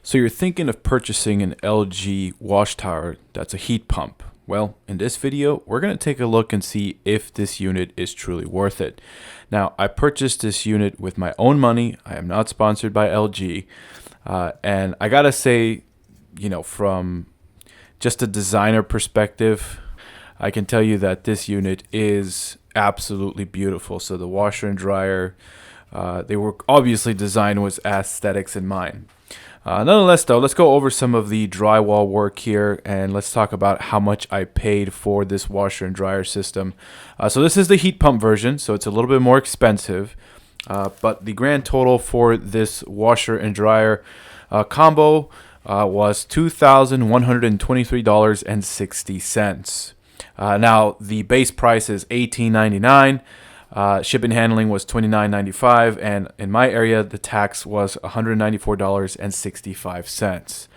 So you're thinking of purchasing an LG Washtower that's a heat pump. Well, in this video, we're going to take a look and see if this unit is truly worth it. Now, I purchased this unit with my own money. I am not sponsored by LG. And I got to say, from just a designer perspective, I can tell you that this unit is absolutely beautiful. So the washer and dryer, they were obviously designed with aesthetics in mind. Nonetheless, though, let's go over some of the drywall work here, and let's talk about how much I paid for this washer and dryer system. So this is the heat pump version, so it's a little bit more expensive. But the grand total for this washer and dryer combo was $2,123.60. Now, the base price is $18.99. Shipping and handling was $29.95, and in my area, the tax was $194.65.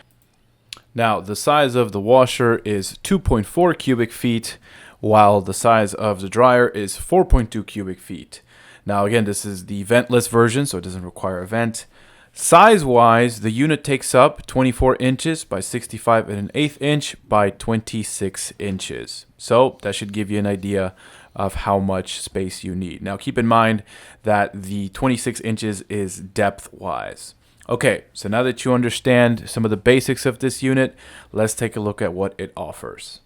Now, the size of the washer is 2.4 cubic feet, while the size of the dryer is 4.2 cubic feet. Now, again, this is the ventless version, so it doesn't require a vent. Size-wise, the unit takes up 24 inches by 65 1/8 inch by 26 inches. So that should give you an idea of how much space you need. Now keep in mind that the 26 inches is depth-wise. Okay, so now that you understand some of the basics of this unit, let's take a look at what it offers.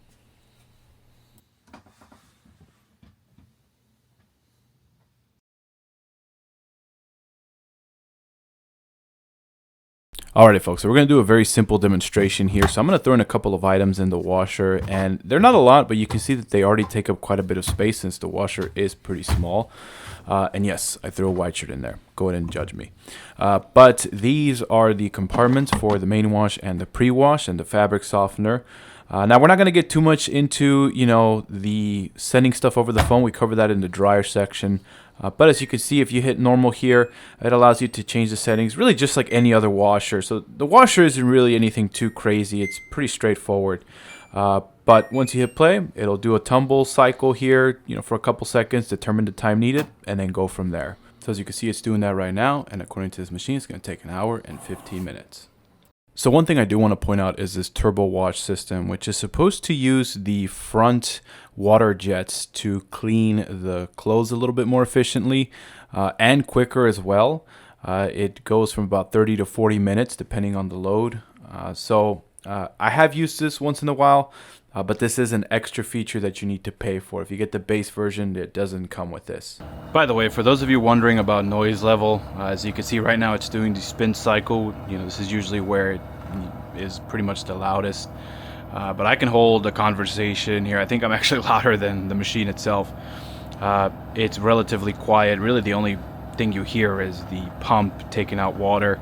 Alrighty folks, so we're going to do a very simple demonstration here. So I'm going to throw in a couple of items in the washer, and they're not a lot, but you can see that they already take up quite a bit of space since the washer is pretty small. And yes, I threw a white shirt in there. Go ahead and judge me. But these are the compartments for the main wash and the pre-wash and the fabric softener. Now we're not going to get too much into, the sending stuff over the phone. We cover that in the dryer section. But as you can see, if you hit normal here, it allows you to change the settings, really just like any other washer. So the washer isn't really anything too crazy. It's pretty straightforward. But once you hit play, it'll do a tumble cycle here, for a couple seconds, determine the time needed, and then go from there. So as you can see, it's doing that right now. And according to this machine, it's going to take 1 hour and 15 minutes. So one thing I do want to point out is this TurboWash system, which is supposed to use the front water jets to clean the clothes a little bit more efficiently and quicker as well. It goes from about 30 to 40 minutes depending on the load. I have used this once in a while, but this is an extra feature that you need to pay for. If you get the base version, it doesn't come with this. By the way, for those of you wondering about noise level, as you can see right now, it's doing the spin cycle. This is usually where it is pretty much the loudest. But I can hold a conversation here. I think I'm actually louder than the machine itself. It's relatively quiet. Really, the only thing you hear is the pump taking out water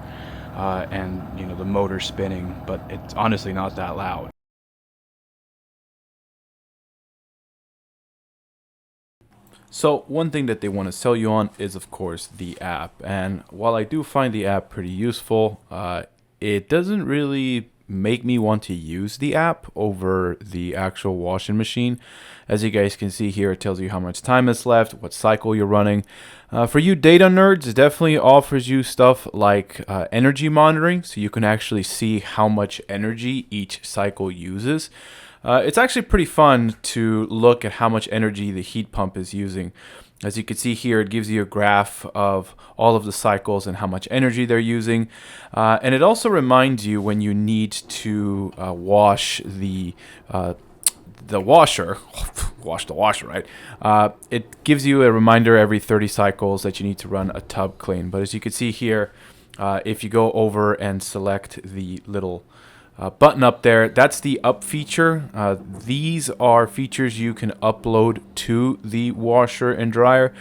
and the motor spinning, but it's honestly not that loud. So one thing that they want to sell you on is, of course, the app. And while I do find the app pretty useful, it doesn't really make me want to use the app over the actual washing machine. As you guys can see here, it tells you how much time is left, what cycle you're running. For you data nerds, it definitely offers you stuff like energy monitoring, so you can actually see how much energy each cycle uses. It's actually pretty fun to look at how much energy the heat pump is using. As you can see here, it gives you a graph of all of the cycles and how much energy they're using. And it also reminds you when you need to wash the washer, wash the washer, right? It gives you a reminder every 30 cycles that you need to run a tub clean. But as you can see here, if you go over and select the little button up there, that's the up feature. These are features you can upload to the washer and dryer.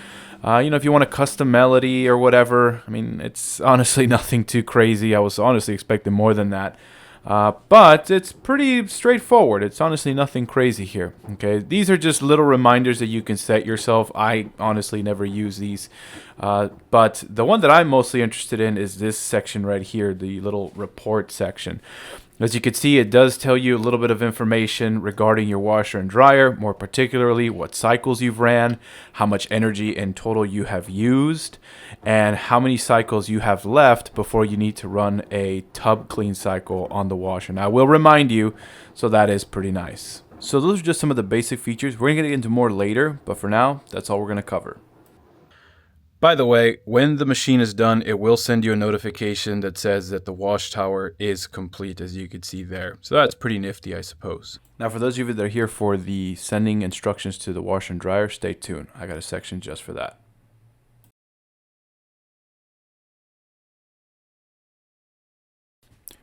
If you want a custom melody or whatever, it's honestly nothing too crazy. I was honestly expecting more than that. But it's pretty straightforward. It's honestly nothing crazy here. Okay, these are just little reminders that you can set yourself. I honestly never use these. But the one that I'm mostly interested in is this section right here, the little report section. As you can see, it does tell you a little bit of information regarding your washer and dryer, more particularly what cycles you've ran, how much energy in total you have used, and how many cycles you have left before you need to run a tub clean cycle on the washer. Now, I will remind you, so that is pretty nice. So those are just some of the basic features. We're going to get into more later, but for now, that's all we're going to cover. By the way, when the machine is done, it will send you a notification that says that the Washtower is complete, as you can see there. So that's pretty nifty, I suppose. Now, for those of you that are here for the sending instructions to the washer and dryer, stay tuned. I got a section just for that.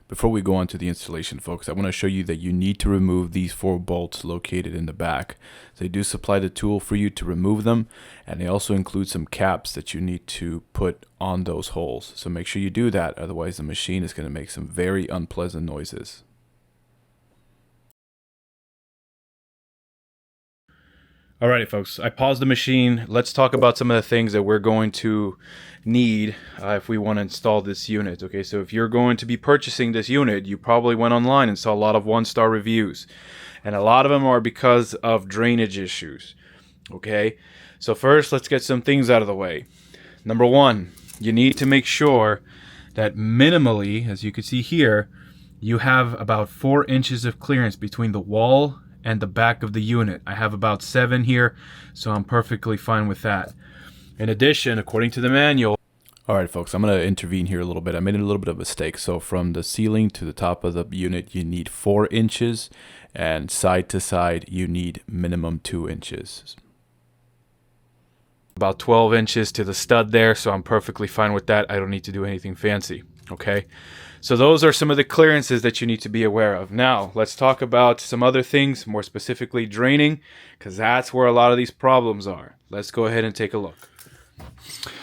Before we go on to the installation, folks, I want to show you that you need to remove these 4 bolts located in the back. They do supply the tool for you to remove them, and they also include some caps that you need to put on those holes. So make sure you do that, otherwise the machine is going to make some very unpleasant noises. Alrighty, folks, I paused the machine. Let's talk about some of the things that we're going to need if we want to install this unit. Okay, so if you're going to be purchasing this unit, you probably went online and saw a lot of 1-star reviews. And a lot of them are because of drainage issues. Okay, so first, let's get some things out of the way. Number 1, you need to make sure that minimally, as you can see here, you have about 4 inches of clearance between the wall and the back of the unit. I have about 7 here, so I'm perfectly fine with that. In addition, according to the manual... Alright folks, I'm going to intervene here a little bit. I made a little bit of a mistake. So from the ceiling to the top of the unit, you need 4 inches, and side to side, you need minimum 2 inches. About 12 inches to the stud there, so I'm perfectly fine with that. I don't need to do anything fancy, okay? So those are some of the clearances that you need to be aware of. Now, let's talk about some other things, more specifically draining, because that's where a lot of these problems are. Let's go ahead and take a look.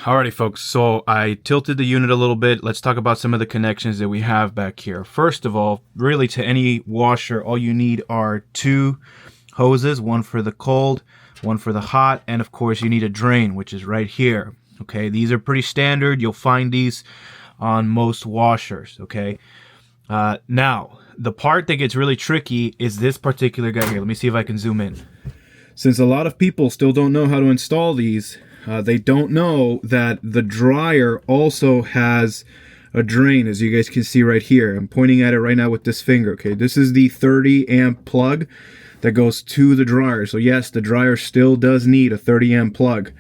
Alrighty, folks, so I tilted the unit a little bit. Let's talk about some of the connections that we have back here. First of all, really to any washer, all you need are 2 hoses, one for the cold, one for the hot, and of course you need a drain, which is right here. Okay, these are pretty standard. You'll find these on most washers. Okay, now the part that gets really tricky is this particular guy here. Let me see if I can zoom in. Since a lot of people still don't know how to install these, they don't know that the dryer also has a drain, as you guys can see right here. I'm pointing at it right now with this finger. Okay, this is the 30 amp plug that goes to the dryer. So yes, the dryer still does need a 30 amp plug.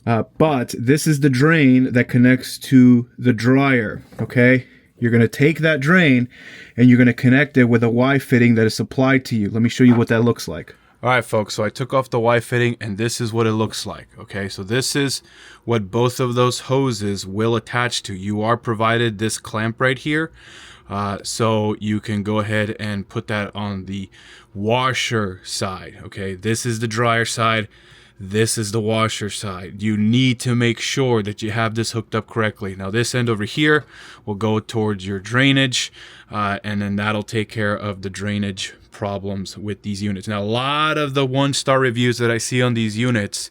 But this is the drain that connects to the dryer, okay? You're going to take that drain and you're going to connect it with a Y fitting that is supplied to you. Let me show you what that looks like. All right, folks, so I took off the Y fitting and this is what it looks like, okay? So this is what both of those hoses will attach to. You are provided this clamp right here, so you can go ahead and put that on the washer side, okay? This is the dryer side. This is the washer side. You need to make sure that you have this hooked up correctly. Now this end over here will go towards your drainage, and then that'll take care of the drainage problems with these units. Now a lot of the 1-star reviews that I see on these units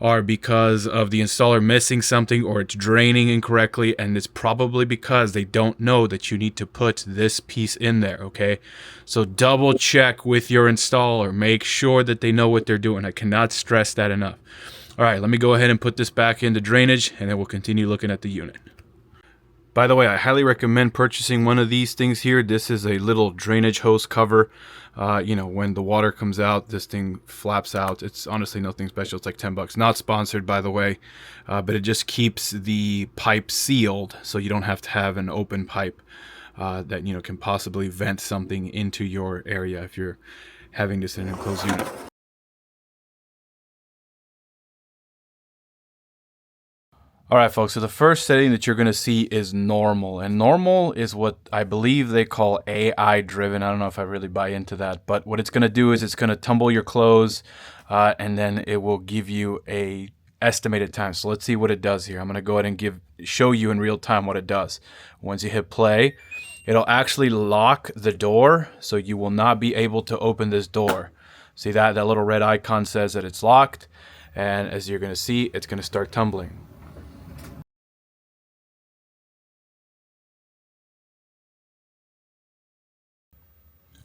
are because of the installer missing something or it's draining incorrectly, and it's probably because they don't know that you need to put this piece in there, okay? So double check with your installer. Make sure that they know what they're doing. I cannot stress that enough. All right, let me go ahead and put this back into drainage, and then we'll continue looking at the unit. By the way, I highly recommend purchasing one of these things here. This is a little drainage hose cover. You know, when the water comes out, this thing flaps out. It's honestly nothing special. It's like 10 bucks. Not sponsored, by the way, but it just keeps the pipe sealed, so you don't have to have an open pipe that, you know, can possibly vent something into your area if you're having this in an enclosed unit. Alright folks, so the first setting that you're going to see is normal, and normal is what I believe they call AI driven. I don't know if I really buy into that, but what it's going to do is it's going to tumble your clothes, and then it will give you a estimated time. So let's see what it does here. I'm going to go ahead and show you in real time what it does. Once you hit play, it'll actually lock the door, so you will not be able to open this door. See that little red icon says that it's locked, and as you're going to see, it's going to start tumbling.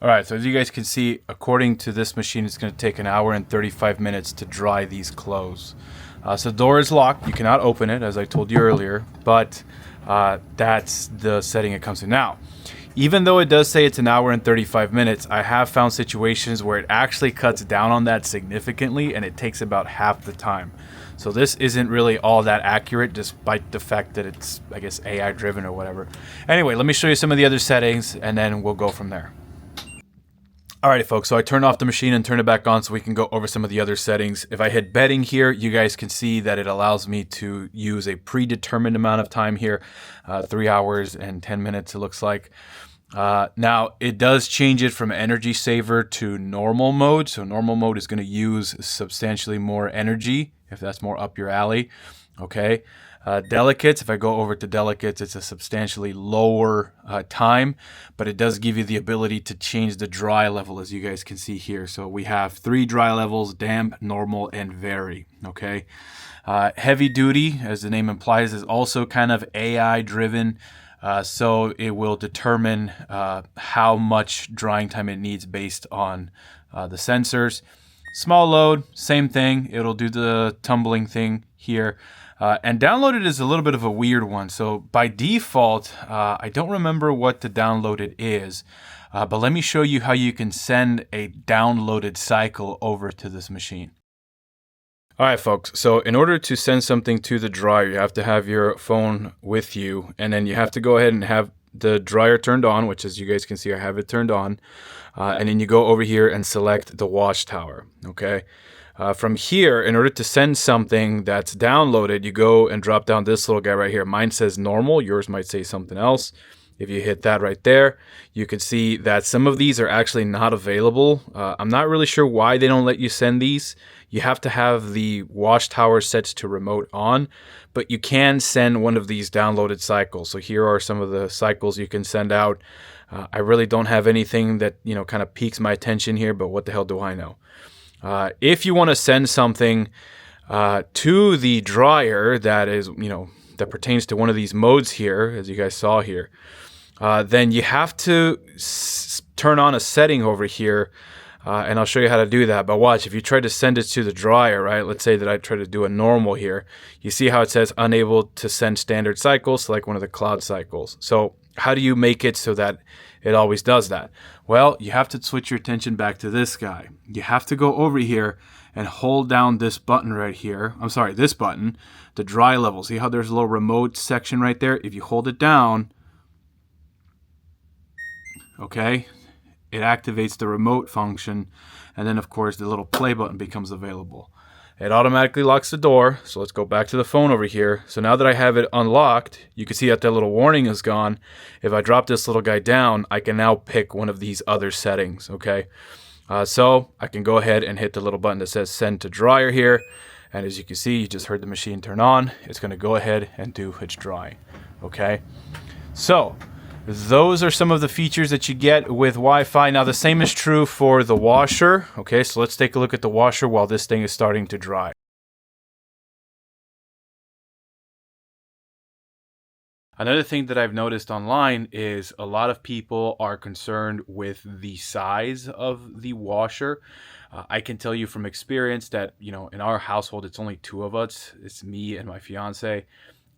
All right, so as you guys can see, according to this machine, it's going to take 1 hour and 35 minutes to dry these clothes. So the door is locked. You cannot open it, as I told you earlier, but that's the setting it comes to. Now, even though it does say it's 1 hour and 35 minutes, I have found situations where it actually cuts down on that significantly, and it takes about half the time. So this isn't really all that accurate, despite the fact that it's, I guess, AI driven or whatever. Anyway, let me show you some of the other settings, and then we'll go from there. Alrighty folks, so I turned off the machine and turned it back on so we can go over some of the other settings. If I hit bedding here, you guys can see that it allows me to use a predetermined amount of time here, 3 hours and 10 minutes it looks like. Now it does change it from energy saver to normal mode. So normal mode is going to use substantially more energy if that's more up your alley. Okay. Delicates, if I go over to delicates, it's a substantially lower time, but it does give you the ability to change the dry level, as you guys can see here. So we have 3 dry levels: damp, normal, and very. Okay. Heavy duty, as the name implies, is also kind of AI driven. So it will determine how much drying time it needs based on the sensors. Small load, same thing. It'll do the tumbling thing here. And downloaded is a little bit of a weird one. So by default, I don't remember what the downloaded is, but let me show you how you can send a downloaded cycle over to this machine. All right, folks. So in order to send something to the dryer, you have to have your phone with you, and then you have to go ahead and have the dryer turned on, which, as you guys can see, I have it turned on. And then you go over here and select the Washtower. Okay. From here, in order to send something that's downloaded, you go and drop down this little guy right here. Mine says normal. Yours might say something else. If you hit that right there, you can see that some of these are actually not available. I'm not really sure why they don't let you send these. You have to have the Washtower set to remote on, but you can send one of these downloaded cycles. So here are some of the cycles you can send out. I really don't have anything that, kind of piques my attention here, but what the hell do I know? If you want to send something to the dryer that is, that pertains to one of these modes here, as you guys saw here, then you have to turn on a setting over here, and I'll show you how to do that. But watch, if you try to send it to the dryer, right? Let's say that I try to do a normal here. You see how it says unable to send standard cycles, select one of the cloud cycles. So how do you make it so that it always does that? Well, you have to switch your attention back to this guy. You have to go over here and hold down this button right here. I'm sorry, this button, the dry level. See how there's a little remote section right there? If you hold it down, okay, it activates the remote function. And then, of course, the little play button becomes available. It automatically locks the door. So let's go back to the phone over here. So now that I have it unlocked, you can see that little warning is gone. If I drop this little guy down, I can now pick one of these other settings, okay? So I can go ahead and hit the little button that says send to dryer here. And as you can see, you just heard the machine turn on. It's going to go ahead and do its drying, okay? So those are some of the features that you get with Wi-Fi. Now, the same is true for the washer. Okay, so let's take a look at the washer while this thing is starting to dry. Another thing that I've noticed online is a lot of people are concerned with the size of the washer. I can tell you from experience that, in our household, it's only 2 of us. It's me and my fiance.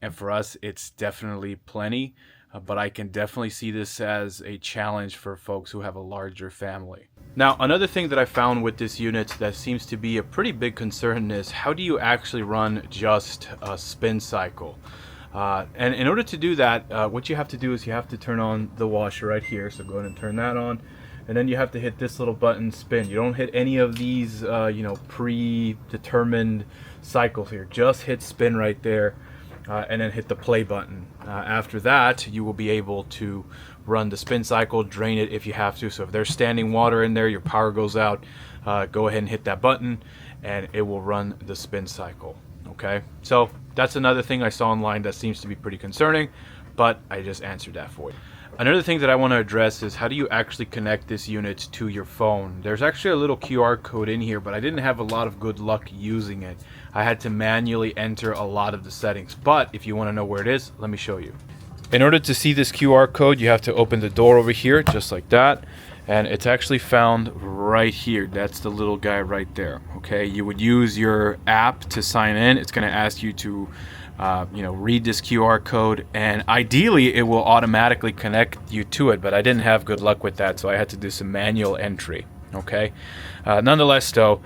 And for us, it's definitely plenty. But I can definitely see this as a challenge for folks who have a larger family. Now, another thing that I found with this unit that seems to be a pretty big concern is how do you actually run just a spin cycle? And in order to do that, what you have to do is you have to turn on the washer right here. So go ahead and turn that on. And then you have to hit this little button, spin. You don't hit any of these, predetermined cycles here. Just hit spin right there. And then hit the play button. After that, you will be able to run the spin cycle, drain it if you have to. So if there's standing water in there, your power goes out, go ahead and hit that button and it will run the spin cycle. Okay, so that's another thing I saw online that seems to be pretty concerning, but I just answered that for you. Another thing that I want to address is how do you actually connect this unit to your phone? There's actually a little QR code in here, but I didn't have a lot of good luck using it. I had to manually enter a lot of the settings, but if you want to know where it is, let me show you. In order to see this QR code, you have to open the door over here, just like that. and it's actually found right here. That's the little guy right there. Okay, you would use your app to sign in. It's going to ask you to read this QR code, and ideally it will automatically connect you to it, but I didn't have good luck with that, so I had to do some manual entry. Okay, nonetheless though,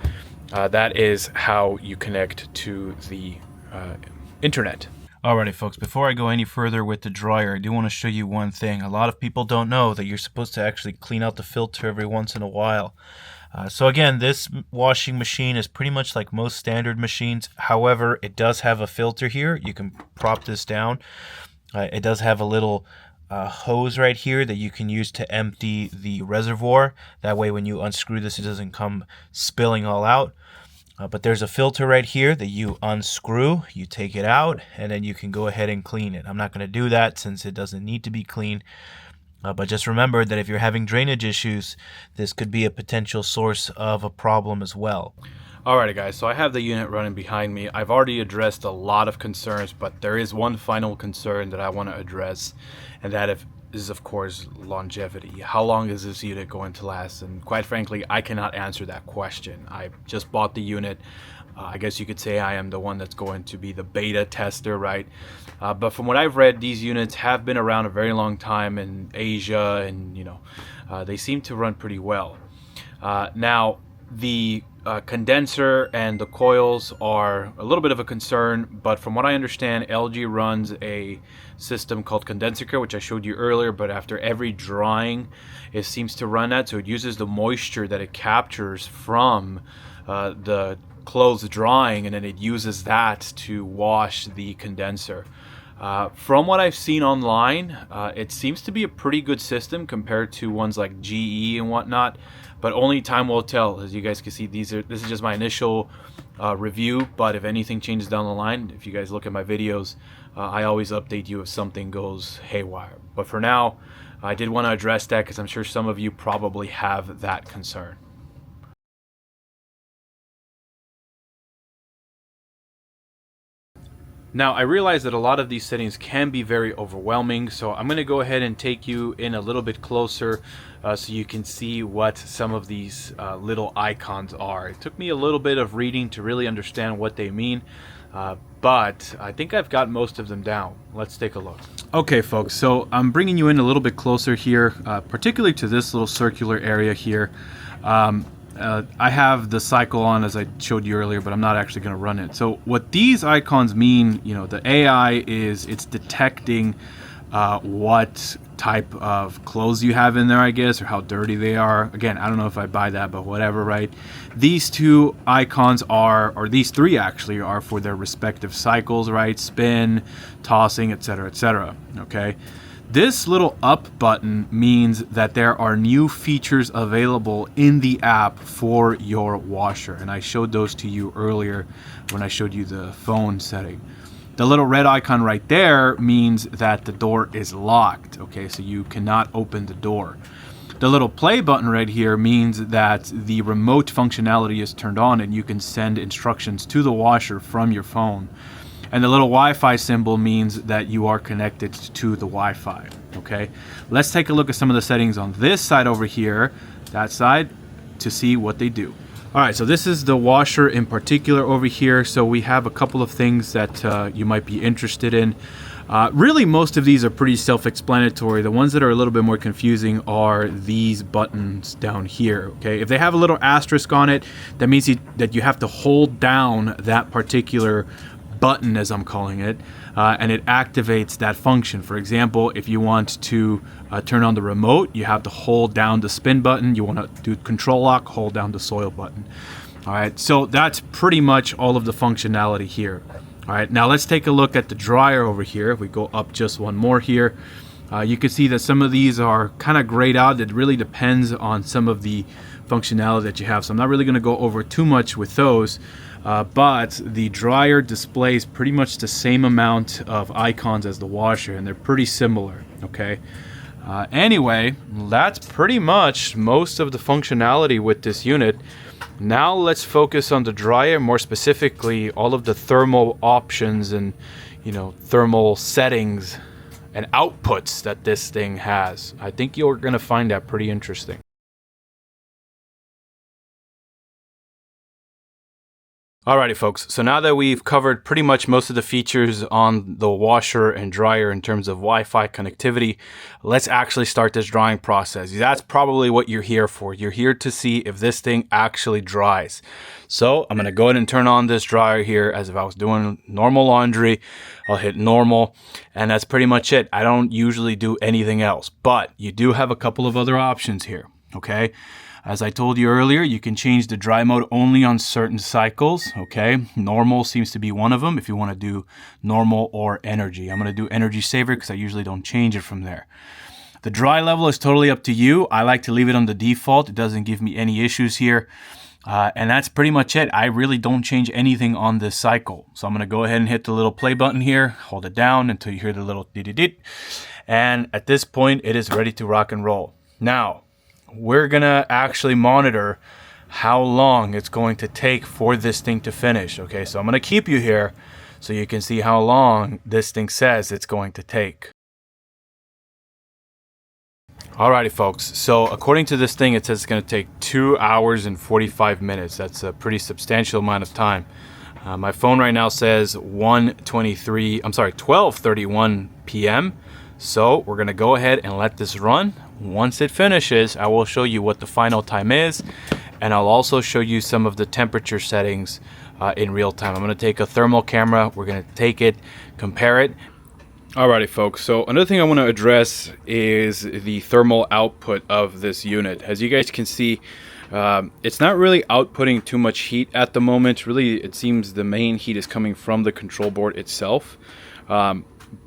that is how you connect to the internet. Alrighty folks, before I go any further with the dryer, I do want to show you one thing. A lot of people don't know that you're supposed to actually clean out the filter every once in a while. So again, this washing machine is pretty much like most standard machines. However, it does have a filter here. You can prop this down. It does have a little hose right here that you can use to empty the reservoir. That way when you unscrew this, it doesn't come spilling all out. But there's a filter right here that you unscrew, you take it out, and then you can go ahead and clean it. I'm not going to do that since it doesn't need to be cleaned. But just remember that if you're having drainage issues, this could be a potential source of a problem as well. Alrighty guys, so I have the unit running behind me. I've already addressed a lot of concerns, but there is one final concern that I want to address, and that is of course longevity. How long is this unit going to last? And quite frankly, I cannot answer that question. I just bought the unit. I guess you could say I am the one that's going to be the beta tester, right? But from what I've read, these units have been around a very long time in Asia, and they seem to run pretty well. Now the condenser and the coils are a little bit of a concern, but from what I understand, LG runs a system called Condenser Care, which I showed you earlier, but after every drying it seems to run that, so it uses the moisture that it captures from the clothes drying, and then it uses that to wash the condenser. From what I've seen online, it seems to be a pretty good system compared to ones like GE and whatnot, but only time will tell. As you guys can see, this is just my initial review, but if anything changes down the line, if you guys look at my videos, I always update you if something goes haywire. But for now, I did want to address that because I'm sure some of you probably have that concern. Now, I realize that a lot of these settings can be very overwhelming, so I'm going to go ahead and take you in a little bit closer so you can see what some of these little icons are. It took me a little bit of reading to really understand what they mean, but I think I've got most of them down. Let's take a look. Okay, folks, so I'm bringing you in a little bit closer here, particularly to this little circular area here. I have the cycle on as I showed you earlier, but I'm not actually going to run it. So what these icons mean, the AI is it's detecting what type of clothes you have in there, I guess, or how dirty they are. Again, I don't know if I buy that, but whatever, right? These two icons are, or these three actually are for their respective cycles, right? Spin, tossing, etc., etc. Okay. This little up button means that there are new features available in the app for your washer, and I showed those to you earlier when I showed you the phone setting. The little red icon right there means that the door is locked, okay, so you cannot open the door. The little play button right here means that the remote functionality is turned on and you can send instructions to the washer from your phone. And the little Wi-Fi symbol means that you are connected to the Wi-Fi, okay? Let's take a look at some of the settings on this side over here, that side, to see what they do. All right, so this is the washer in particular over here. So we have a couple of things that you might be interested in. Really, most of these are pretty self-explanatory. The ones that are a little bit more confusing are these buttons down here, okay? If they have a little asterisk on it, that means that you have to hold down that particular button, as I'm calling it, and it activates that function. For example, if you want to turn on the remote, you have to hold down the spin button. You want to do control lock, hold down the soil button. All right, so that's pretty much all of the functionality here. All right, now let's take a look at the dryer over here. If we go up just one more here, you can see that some of these are kind of grayed out. It really depends on some of the functionality that you have, so I'm not really going to go over too much with those. But the dryer displays pretty much the same amount of icons as the washer, and they're pretty similar, okay? Anyway, that's pretty much most of the functionality with this unit. Now let's focus on the dryer, more specifically all of the thermal options and thermal settings and outputs that this thing has. I think you're going to find that pretty interesting. Alrighty folks, so now that we've covered pretty much most of the features on the washer and dryer in terms of Wi-Fi connectivity, let's actually start this drying process. That's probably what you're here for. You're here to see if this thing actually dries. So I'm going to go ahead and turn on this dryer here as if I was doing normal laundry. I'll hit normal, and that's pretty much it. I don't usually do anything else, but you do have a couple of other options here, okay? As I told you earlier, you can change the dry mode only on certain cycles, okay? Normal seems to be one of them if you want to do normal or energy. I'm going to do energy saver because I usually don't change it from there. The dry level is totally up to you. I like to leave it on the default. It doesn't give me any issues here. And that's pretty much it. I really don't change anything on this cycle. So I'm going to go ahead and hit the little play button here, hold it down until you hear the little dee-dee-dee. And at this point, it is ready to rock and roll. Now, we're gonna actually monitor how long it's going to take for this thing to finish. Okay, so I'm gonna keep you here so you can see how long this thing says it's going to take. Alrighty folks, so according to this thing, it says it's gonna take 2 hours and 45 minutes. That's a pretty substantial amount of time. My phone right now says 12:31 p.m. So we're gonna go ahead and let this run. Once it finishes, I will show you what the final time is, and I'll also show you some of the temperature settings in real time. I'm gonna take a thermal camera, we're gonna take it, compare it. Alrighty folks, so another thing I want to address is the thermal output of this unit. As you guys can see, it's not really outputting too much heat at the moment. Really, it seems the main heat is coming from the control board itself.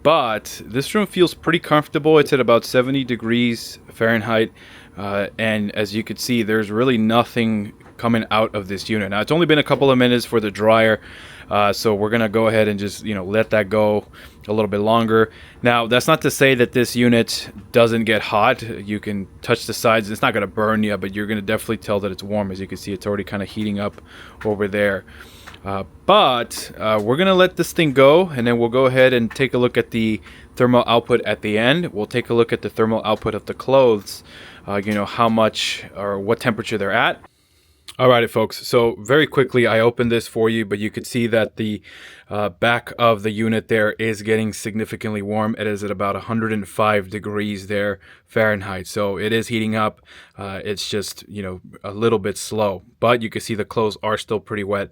But this room feels pretty comfortable. It's at about 70 degrees Fahrenheit. And as you can see, there's really nothing coming out of this unit. Now, it's only been a couple of minutes for the dryer. So we're going to go ahead and just, let that go a little bit longer. Now, that's not to say that this unit doesn't get hot. You can touch the sides. It's not going to burn you, but you're going to definitely tell that it's warm. As you can see, it's already kind of heating up over there. But we're going to let this thing go, and then we'll go ahead and take a look at the thermal output at the end. We'll take a look at the thermal output of the clothes, how much or what temperature they're at. Alrighty folks, so very quickly I opened this for you, but you could see that the back of the unit there is getting significantly warm. It is at about 105 degrees there Fahrenheit, so it is heating up. It's just, a little bit slow, but you can see the clothes are still pretty wet.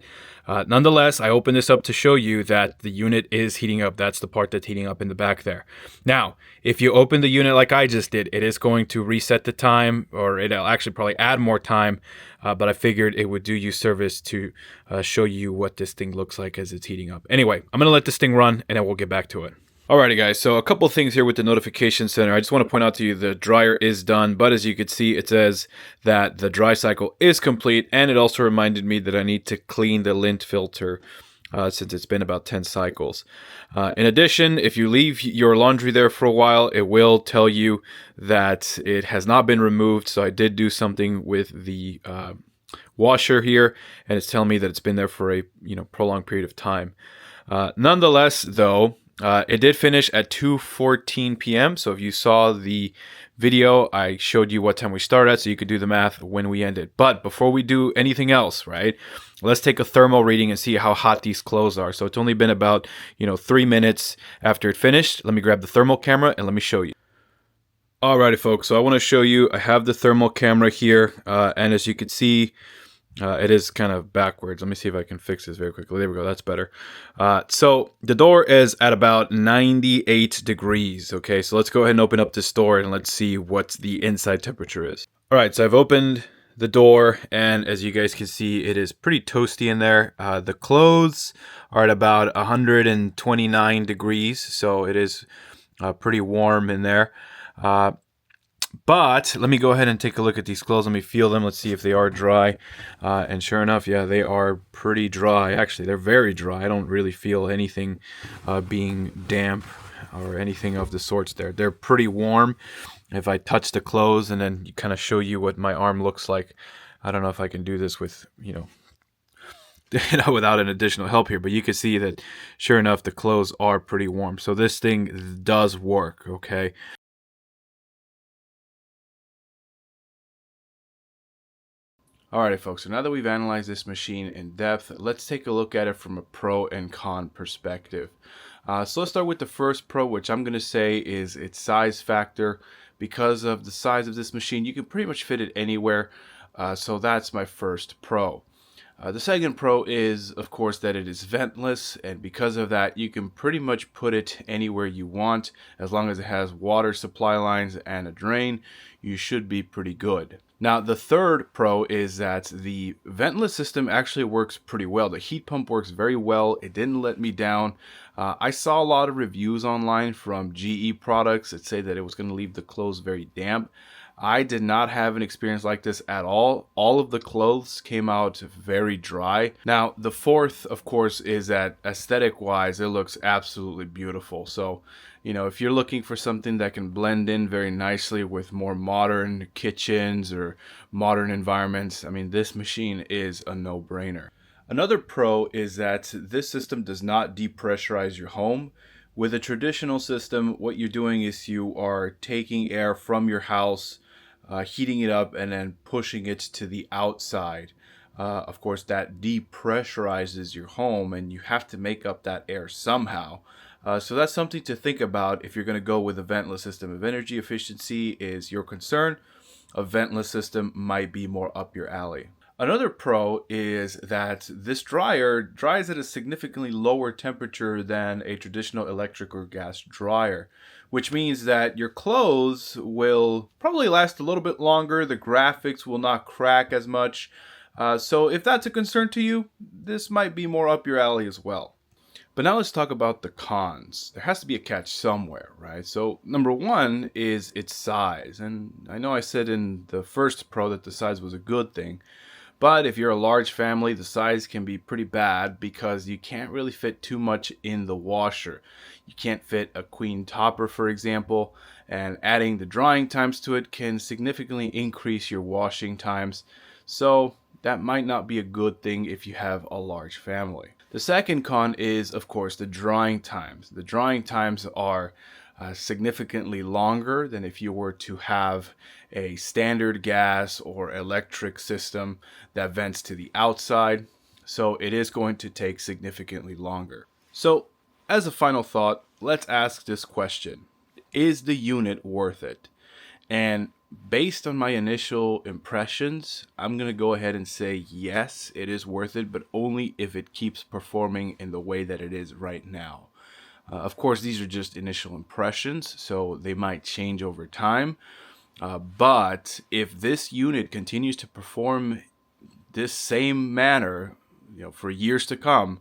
Nonetheless, I opened this up to show you that the unit is heating up. That's the part that's heating up in the back there. Now, if you open the unit like I just did, it is going to reset the time, or it'll actually probably add more time, but I figured it would do you service to show you what this thing looks like as it's heating up. Anyway, I'm going to let this thing run, and then we'll get back to it. Alrighty guys, so a couple things here with the notification center. I just want to point out to you the dryer is done, but as you can see, it says that the dry cycle is complete, and it also reminded me that I need to clean the lint filter since it's been about 10 cycles. In addition, if you leave your laundry there for a while, it will tell you that it has not been removed. So I did do something with the washer here, and it's telling me that it's been there for a prolonged period of time. Nonetheless, though, it did finish at 2:14 p.m. So if you saw the video, I showed you what time we started at, so you could do the math when we ended. But before we do anything else, right, let's take a thermal reading and see how hot these clothes are. So it's only been about 3 minutes after it finished. Let me grab the thermal camera and let me show you. Alrighty folks, so I want to show you, I have the thermal camera here, and as you can see, it is kind of backwards. Let me see if I can fix this very quickly. There we go. That's better. So the door is at about 98 degrees. Okay, so let's go ahead and open up this door and let's see what the inside temperature is. All right, so I've opened the door, and as you guys can see, it is pretty toasty in there. The clothes are at about 129 degrees, so it is pretty warm in there. But let me go ahead and take a look at these clothes. Let me feel them. Let's see if they are dry. And sure enough, yeah, they are pretty dry. Actually, they're very dry. I don't really feel anything being damp or anything of the sorts there. They're pretty warm. If I touch the clothes and then kind of show you what my arm looks like, I don't know if I can do this with, without an additional help here, but you can see that sure enough, the clothes are pretty warm. So this thing does work, okay? Alrighty folks, so now that we've analyzed this machine in depth, let's take a look at it from a pro and con perspective. So let's start with the first pro, which I'm going to say is its size factor. Because of the size of this machine, you can pretty much fit it anywhere. So that's my first pro. The second pro is, of course, that it is ventless, and because of that, you can pretty much put it anywhere you want. As long as it has water supply lines and a drain, you should be pretty good. Now, the third pro is that the ventless system actually works pretty well. The heat pump works very well. It didn't let me down. I saw a lot of reviews online from GE products that say that it was going to leave the clothes very damp. I did not have an experience like this at all. All of the clothes came out very dry. Now, the fourth, of course, is that aesthetic-wise, it looks absolutely beautiful. So, you know, if you're looking for something that can blend in very nicely with more modern kitchens or modern environments, I mean, this machine is a no-brainer. Another pro is that this system does not depressurize your home. With a traditional system, what you're doing is you are taking air from your house, heating it up, and then pushing it to the outside. Of course, that depressurizes your home, and you have to make up that air somehow. So that's something to think about if you're going to go with a ventless system. If energy efficiency is your concern, a ventless system might be more up your alley. Another pro is that this dryer dries at a significantly lower temperature than a traditional electric or gas dryer, which means that your clothes will probably last a little bit longer. The graphics will not crack as much. So if that's a concern to you, this might be more up your alley as well. But now let's talk about the cons. There has to be a catch somewhere, right? So number one is its size. And I know I said in the first pro that the size was a good thing. But if you're a large family, the size can be pretty bad because you can't really fit too much in the washer. You can't fit a queen topper, for example, and adding the drying times to it can significantly increase your washing times. So that might not be a good thing if you have a large family. The second con is, of course, the drying times. The drying times are significantly longer than if you were to have a standard gas or electric system that vents to the outside. So it is going to take significantly longer. So as a final thought, let's ask this question. Is the unit worth it? And based on my initial impressions, I'm going to go ahead and say yes, it is worth it, but only if it keeps performing in the way that it is right now. Of course, these are just initial impressions, so they might change over time. But if this unit continues to perform this same manner, for years to come,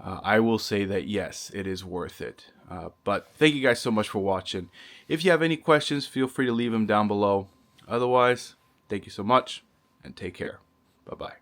I will say that yes, it is worth it. But thank you guys so much for watching. If you have any questions, feel free to leave them down below. Otherwise, thank you so much and take care. Bye-bye.